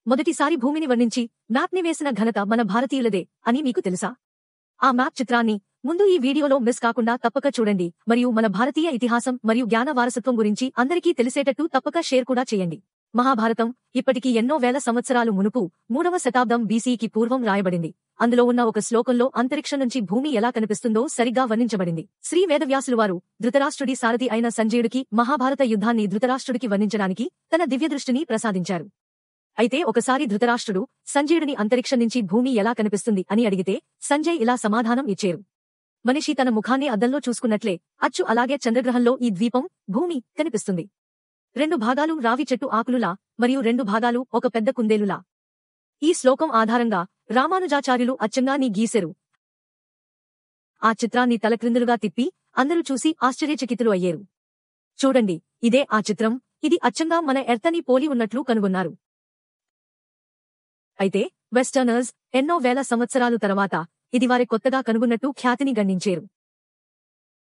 మొదటిసారి భూమిని వర్ణించి మ్యాప్ని వేసిన ఘనత మన భారతీయులదే అని మీకు తెలుసా? ఆ మ్యాప్ చిత్రాన్ని ముందు ఈ వీడియోలో మిస్ కాకుండా తప్పక చూడండి మరియు మన భారతీయ ఇతిహాసం మరియు జ్ఞాన వారసత్వం గురించి అందరికీ తెలిసేటట్టు తప్పక షేర్ కూడా చేయండి. మహాభారతం ఇప్పటికి ఎన్నో వేల సంవత్సరాలు మునుపు 3వ శతాబ్దం బీసీకి పూర్వం రాయబడింది. అందులో ఉన్న ఒక శ్లోకంలో అంతరిక్షం నుంచి భూమి ఎలా కనిపిస్తుందో సరిగ్గా వర్ణించబడింది. శ్రీ వేదవ్యాసులువారు ధృతరాష్ట్రుడి సారథి అయిన సంజయుడికి మహాభారత యుద్ధాన్ని ధృతరాష్ట్రుడికి వర్ణించడానికి తన దివ్యదృష్టిని ప్రసాదించారు. అయితే ఒకసారి ధృతరాష్ట్రుడు సంజయుడిని అంతరిక్షం నుంచి భూమి ఎలా కనిపిస్తుంది అని అడిగితే సంజయ్ ఇలా సమాధానం ఇచ్చారు. మనిషి తన ముఖాన్ని అద్దంలో చూసుకున్నట్లే అచ్చు అలాగే చంద్రగ్రహంలో ఈ ద్వీపం భూమి కనిపిస్తుంది. 2 భాగాలు రావి చెట్టు ఆకులులా మరియు 2 భాగాలు ఒక పెద్ద కుందేలులా. ఈ శ్లోకం ఆధారంగా రామానుజాచార్యులు అచ్చంగా నీ గీసెరు. ఆ చిత్రాన్ని తలక్రిందులుగా తిప్పి అందరూ చూసి ఆశ్చర్యచకితులు అయ్యేరు. చూడండి, ఇదే ఆ చిత్రం, ఇది అచ్చంగా మన ఎర్తని పోలి ఉన్నట్లు కనుగొన్నారు. అయితే వెస్టర్నర్స్ ఎన్నో వేల సంవత్సరాలు తర్వాత ఇది వారి కొత్తగా కనుగొన్నట్టు ఖ్యాతిని గణించేరు.